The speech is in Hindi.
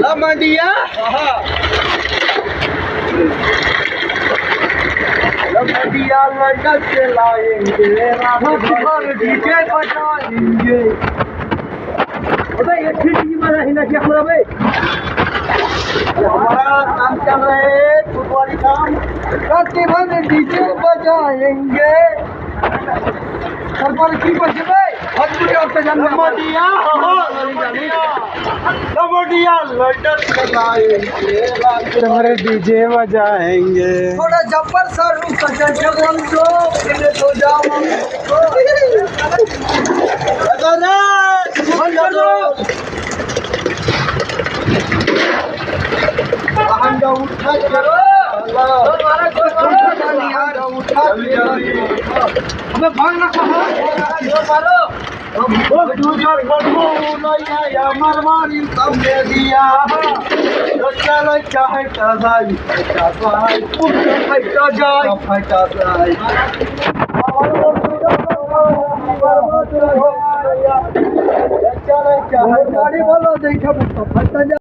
लमडिया लमडिया लटक के लाएंगे डीजे बजाएंगे। अबे ये ठीक मारा ही ना क्या हमारा भाई हमारा काम चल रहा है फुटबॉल काम रात भर डीजे बजाएंगे। सरकार की बजे भाई हजपुरी और तजन लमडिया लमडिया लटक के लाएंगे तुम्हारे डीजे बजाएंगे। थोड़ा जब्बर सा रूप सजन हम जो पहले तो जाओ हम जाओ उठा करो उठा हमें भागना कहा मारो दूसर बड़ो नैया मरवारी तुमने दिया चल चाहे कदाई फटा जाए फटा जाए चल चाहे गाड़ी बोलो देखो फटा जाए।